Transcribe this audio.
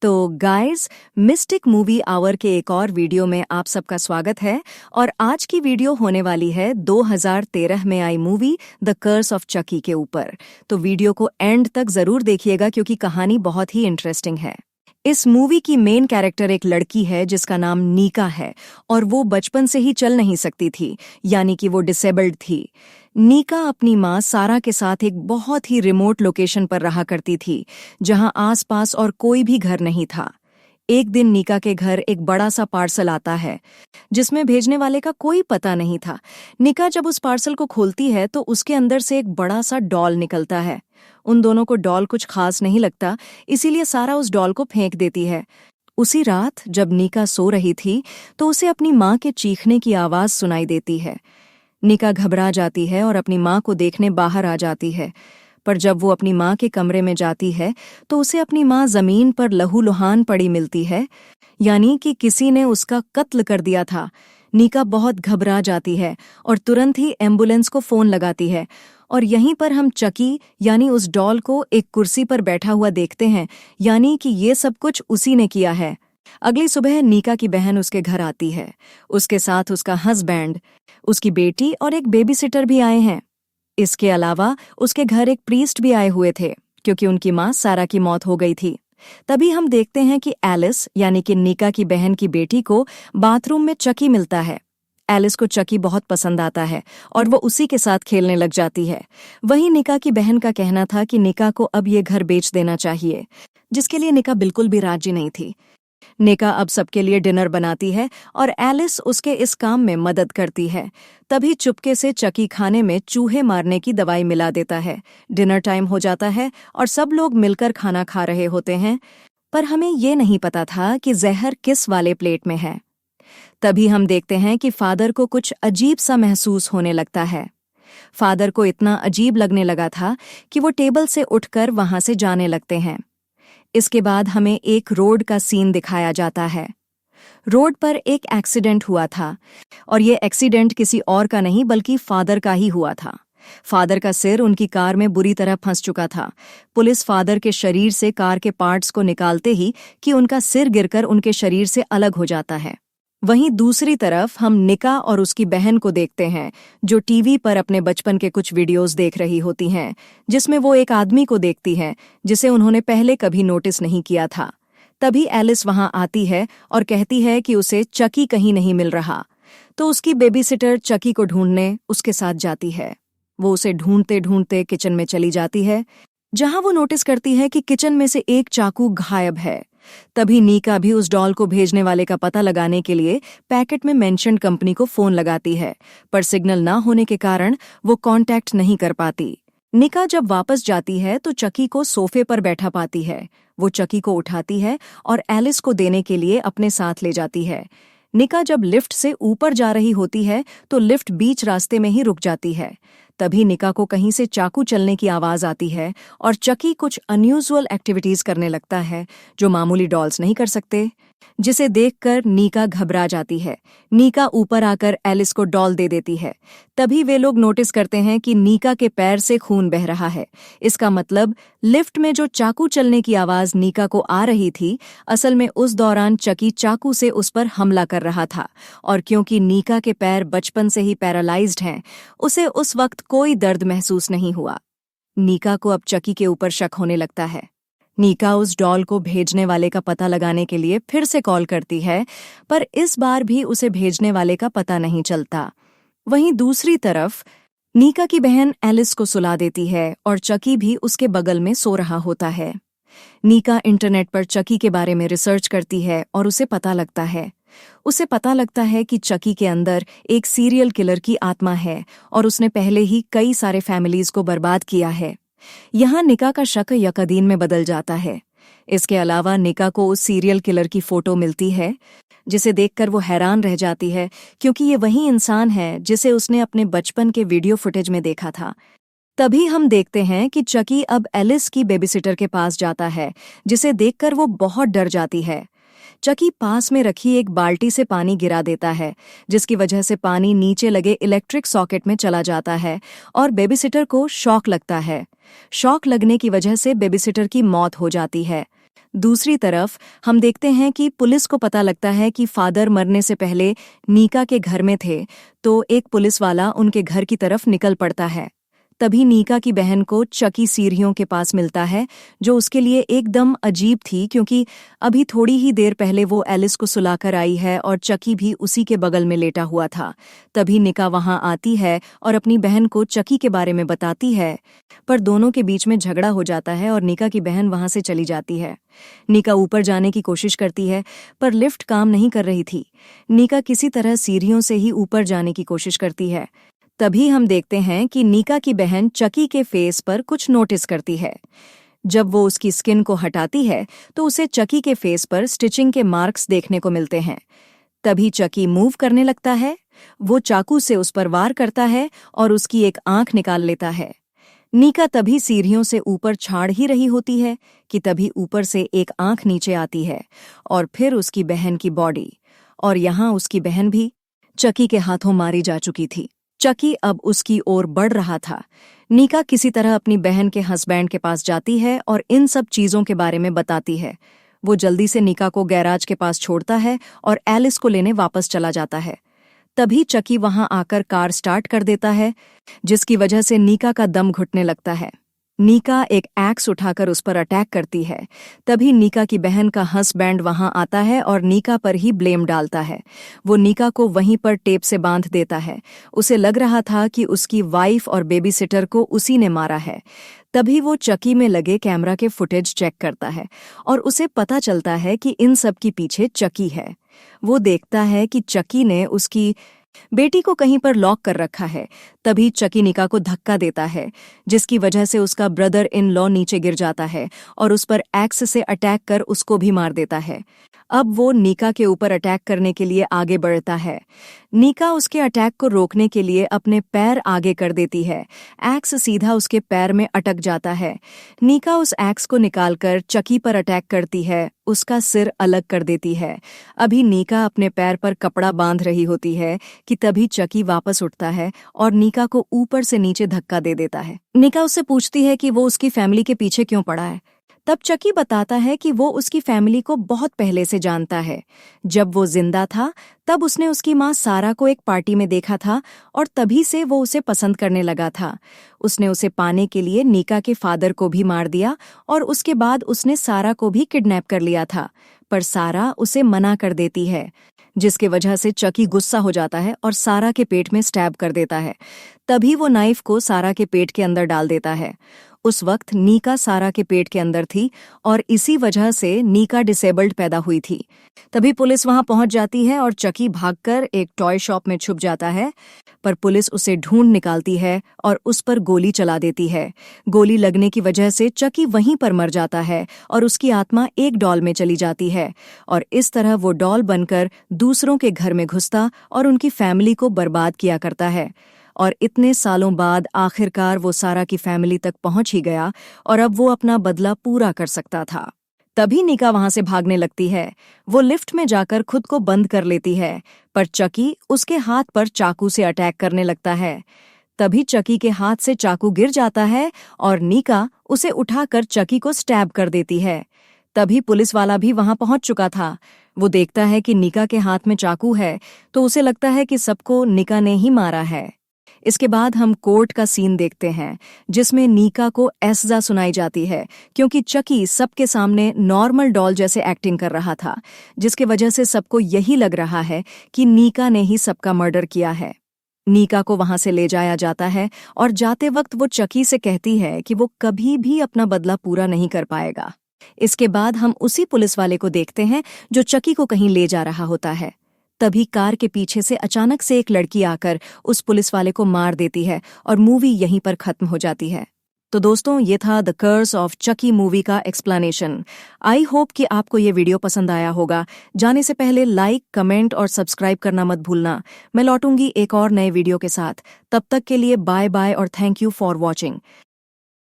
तो guys, mistake movie our के एक और वीडियो में आप सबका स्वागत है। और आज की वीडियो होने वाली है 2013 में आई movie the curse of Chucky के ऊपर। तो वीडियो को एंड तक जरूर देखिएगा क्योंकि कहानी बहुत ही इंटरेस्टिंग है। इस मूवी की मेन कैरेक्टर एक लड़की है जिसका नाम नीका है और वो बचपन से ही चल नहीं सकती थी, यानी कि वो डिसेबल्ड थी। नीका अपनी माँ सारा के साथ एक बहुत ही रिमोट लोकेशन पर रहा करती थी जहां आसपास और कोई भी घर नहीं था। एक दिन नीका के घर एक बड़ा सा पार्सल आता है जिसमें भेजने वाले का कोई पता नहीं था। नीका जब उस पार्सल को खोलती है तो उसके अंदर से एक बड़ा सा डॉल निकलता है। उन दोनों को डॉल कुछ खास नहीं लगता, इसीलिए सारा उस डॉल को फेंक देती है। उसी रात जब नीका सो रही थी तो उसे अपनी माँ के चीखने की आवाज सुनाई देती है। नीका घबरा जाती है और अपनी माँ को देखने बाहर आ जाती है, पर जब वो अपनी माँ के कमरे में जाती है तो उसे अपनी माँ जमीन पर लहूलुहान पड़ी मिलती है, यानी कि किसी ने उसका कत्ल कर दिया था। नीका बहुत घबरा जाती है और तुरंत ही एम्बुलेंस को फोन लगाती है। और यहीं पर हम चकी यानी उस डॉल को एक कुर्सी पर बैठा हुआ देखते हैं, यानी कि ये सब कुछ उसी ने किया है। अगली सुबह नीका की बहन उसके घर आती है। उसके साथ उसका हस्बैंड, उसकी बेटी और एक बेबीसिटर भी आए हैं। इसके अलावा उसके घर एक प्रीस्ट भी आए हुए थे क्योंकि उनकी माँ सारा की मौत हो गई थी। तभी हम देखते हैं कि एलिस यानी कि नीका की बहन की बेटी को बाथरूम में चकी मिलता है। एलिस को चकी बहुत पसंद आता है और वो उसी के साथ खेलने लग जाती है। वहीं नीका की बहन का कहना था कि नीका को अब ये घर बेच देना चाहिए, जिसके लिए नीका बिल्कुल भी राजी नहीं थी। नीका अब सबके लिए डिनर बनाती है और एलिस उसके इस काम में मदद करती है। तभी चुपके से चकी खाने में चूहे मारने की दवाई मिला देता है। डिनर टाइम हो जाता है और सब लोग मिलकर खाना खा रहे होते हैं, पर हमें ये नहीं पता था कि जहर किस वाले प्लेट में है। तभी हम देखते हैं कि फादर को कुछ अजीब सा महसूस होने लगता है। फादर को इतना अजीब लगने लगा था कि वो टेबल से उठकर वहां से जाने लगते हैं। इसके बाद हमें एक रोड का सीन दिखाया जाता है। रोड पर एक एक्सीडेंट हुआ था और ये एक्सीडेंट किसी और का नहीं बल्कि फादर का ही हुआ था। फादर का सिर उनकी कार में बुरी तरह फंस चुका था। पुलिस फादर के शरीर से कार के पार्ट्स को निकालते ही कि उनका सिर गिरकर उनके शरीर से अलग हो जाता है। वहीं दूसरी तरफ हम निका और उसकी बहन को देखते हैं जो टीवी पर अपने बचपन के कुछ वीडियोस देख रही होती हैं, जिसमें वो एक आदमी को देखती हैं जिसे उन्होंने पहले कभी नोटिस नहीं किया था। तभी एलिस वहां आती है और कहती है कि उसे चकी कहीं नहीं मिल रहा, तो उसकी बेबीसिटर चकी को ढूंढने उसके साथ जाती है। वो उसे ढूंढते ढूंढते किचन में चली जाती है, जहां वो नोटिस करती है कि किचन में से एक चाकू गायब है। तभी नीका भी उस डॉल को भेजने वाले का पता लगाने के लिए पैकेट में मेंशन्ड कंपनी को फोन लगाती है, पर सिग्नल ना होने के कारण वो कांटेक्ट नहीं कर पाती। नीका जब वापस जाती है तो चकी को सोफे पर बैठा पाती है। वो चकी को उठाती है और एलिस को देने के लिए अपने साथ ले जाती है। नीका जब लिफ्ट से ऊपर जा रही होती है तो लिफ्ट बीच रास्ते में ही रुक जाती है। तभी नीका को कहीं से चाकू चलने की आवाज आती है और चकी कुछ अनयूजुअल एक्टिविटीज करने लगता है जो मामूली डॉल्स नहीं कर सकते, जिसे देखकर नीका घबरा जाती है। नीका ऊपर आकर एलिस को डॉल दे देती है। तभी वे लोग नोटिस करते हैं कि नीका के पैर से खून बह रहा है। इसका मतलब लिफ्ट में जो चाकू चलने की आवाज नीका को आ रही थी, असल में उस दौरान चकी चाकू से उस पर हमला कर रहा था। और क्योंकि नीका के पैर बचपन से ही पैरालाइज्ड हैं, उसे उस वक्त कोई दर्द महसूस नहीं हुआ। नीका को अब चकी के ऊपर शक होने लगता है। नीका उस डॉल को भेजने वाले का पता लगाने के लिए फिर से कॉल करती है, पर इस बार भी उसे भेजने वाले का पता नहीं चलता। वहीं दूसरी तरफ नीका की बहन एलिस को सुला देती है और चकी भी उसके बगल में सो रहा होता है। नीका इंटरनेट पर चकी के बारे में रिसर्च करती है और उसे पता लगता है कि चकी के अंदर एक सीरियल किलर की आत्मा है और उसने पहले ही कई सारे फैमिलीज को बर्बाद किया है। यहाँ निका का शक यकीन में बदल जाता है। इसके अलावा निका को उस सीरियल किलर की फोटो मिलती है, जिसे देखकर वो हैरान रह जाती है क्योंकि ये वही इंसान है जिसे उसने अपने बचपन के वीडियो फुटेज में देखा था। तभी हम देखते हैं कि चकी अब एलिस की बेबीसिटर के पास जाता है, जिसे देखकर वो बहुत डर जाती है। चकी पास में रखी एक बाल्टी से पानी गिरा देता है, जिसकी वजह से पानी नीचे लगे इलेक्ट्रिक सॉकेट में चला जाता है और बेबीसिटर को शॉक लगता है। शॉक लगने की वजह से बेबीसिटर की मौत हो जाती है। दूसरी तरफ हम देखते हैं कि पुलिस को पता लगता है कि फादर मरने से पहले नीका के घर में थे, तो एक पुलिस वाला उनके घर की तरफ निकल पड़ता है। तभी नीका की बहन को चकी सीढ़ियों के पास मिलता है, जो उसके लिए एकदम अजीब थी क्योंकि अभी थोड़ी ही देर पहले वो एलिस को सुलाकर आई है और चकी भी उसी के बगल में लेटा हुआ था। तभी नीका वहां आती है और अपनी बहन को चकी के बारे में बताती है, पर दोनों के बीच में झगड़ा हो जाता है और नीका की बहन वहां से चली जाती है। नीका ऊपर जाने की कोशिश करती है, पर लिफ्ट काम नहीं कर रही थी। नीका किसी तरह सीढ़ियों से ही ऊपर जाने की कोशिश करती है। तभी हम देखते हैं कि नीका की बहन चकी के फेस पर कुछ नोटिस करती है। जब वो उसकी स्किन को हटाती है तो उसे चकी के फेस पर स्टिचिंग के मार्क्स देखने को मिलते हैं। तभी चकी मूव करने लगता है। वो चाकू से उस पर वार करता है और उसकी एक आंख निकाल लेता है। नीका तभी सीढ़ियों से ऊपर छाड़ ही रही होती है कि तभी ऊपर से एक आंख नीचे आती है और फिर उसकी बहन की बॉडी, और यहाँ उसकी बहन भी चकी के हाथों मारी जा चुकी थी। चकी अब उसकी ओर बढ़ रहा था। नीका किसी तरह अपनी बहन के हस्बैंड के पास जाती है और इन सब चीजों के बारे में बताती है। वो जल्दी से नीका को गैराज के पास छोड़ता है और एलिस को लेने वापस चला जाता है। तभी चकी वहां आकर कार स्टार्ट कर देता है, जिसकी वजह से नीका का दम घुटने लगता है। नीका एक एक्स उठाकर उस पर अटैक करती है। तभी नीका की बहन का हस्बैंड वहां आता है और नीका पर ही ब्लेम डालता है। वो नीका को वहीं पर टेप से बांध देता है। उसे लग रहा था कि उसकी वाइफ और बेबी सिटर को उसी ने मारा है। तभी वो चकी में लगे कैमरा के फुटेज चेक करता है और उसे पता चलता है कि इन सब के पीछे चकी है। वो देखता है कि चकी ने उसकी बेटी को कहीं पर लॉक कर रखा है। तभी चकी नीका को धक्का देता है, जिसकी वजह से उसका ब्रदर इन लॉ नीचे गिर जाता है और उस पर एक्स से अटैक कर उसको भी मार देता है। अब वो नीका के ऊपर अटैक करने के लिए आगे बढ़ता है। नीका उसके अटैक को रोकने के लिए अपने पैर आगे कर देती है। एक्स सीधा उसके पैर में अटक जाता है। नीका उस एक्स को निकालकर चकी पर अटैक करती है, उसका सिर अलग कर देती है। अभी नीका अपने पैर पर कपड़ा बांध रही होती है कि तभी चकी वापस उठता है और नीका को ऊपर से नीचे धक्का दे देता है। नीका उससे पूछती है कि वो उसकी फैमिली के पीछे क्यों पड़ा है। तब चकी बताता है कि वो उसकी फैमिली को बहुत पहले से जानता है। जब वो जिंदा था तब उसने उसकी माँ सारा को एक पार्टी में देखा था और तभी से वो उसे पसंद करने लगा था। उसने उसे पाने के लिए नीका के फादर को भी मार दिया और उसके बाद उसने सारा को भी किडनैप कर लिया था, पर सारा उसे मना कर देती है, जिसके वजह से चकी गुस्सा हो जाता है और सारा के पेट में स्टैब कर देता है। तभी वो नाइफ को सारा के पेट के अंदर डाल देता है। उस वक्त नीका सारा के पेट के अंदर थी और इसी वजह से नीका डिसेबल्ड पैदा हुई थी। तभी पुलिस वहां पहुंच जाती है और चकी भागकर एक टॉय शॉप में छुप जाता है, पर पुलिस उसे ढूंढ निकालती है और उस पर गोली चला देती है। गोली लगने की वजह से चकी वहीं पर मर जाता है और उसकी आत्मा एक डॉल में चली जाती है और इस तरह वो डॉल बनकर दूसरों के घर में घुसता और उनकी फैमिली को बर्बाद किया करता है। और इतने सालों बाद आखिरकार वो सारा की फैमिली तक पहुंच ही गया और अब वो अपना बदला पूरा कर सकता था। तभी नीका वहां से भागने लगती है। वो लिफ्ट में जाकर खुद को बंद कर लेती है, पर चकी उसके हाथ पर चाकू से अटैक करने लगता है। तभी चकी के हाथ से चाकू गिर जाता है और नीका उसे उठाकर चकी को स्टैब कर देती है। तभी पुलिस वाला भी वहां पहुंच चुका था। वो देखता है कि नीका के हाथ में चाकू है, तो उसे लगता है कि सबको नीका ने ही मारा है। इसके बाद हम कोर्ट का सीन देखते हैं, जिसमें नीका को सजा सुनाई जाती है क्योंकि चकी सबके सामने नॉर्मल डॉल जैसे एक्टिंग कर रहा था, जिसके वजह से सबको यही लग रहा है कि नीका ने ही सबका मर्डर किया है। नीका को वहां से ले जाया जाता है और जाते वक्त वो चकी से कहती है कि वो कभी भी अपना बदला पूरा नहीं कर पाएगा। इसके बाद हम उसी पुलिस वाले को देखते हैं जो चकी को कहीं ले जा रहा होता है। तभी कार के पीछे से अचानक से एक लड़की आकर उस पुलिस वाले को मार देती है और मूवी यहीं पर खत्म हो जाती है। तो दोस्तों, ये था the curse of Chucky movie का एक्सप्लेनेशन। आई होप कि आपको ये वीडियो पसंद आया होगा। जाने से पहले लाइक, कमेंट और सब्सक्राइब करना मत भूलना। मैं लौटूंगी एक और नए वीडियो के साथ। तब तक के लिए बाय बाय और थैंक यू फॉर वॉचिंग।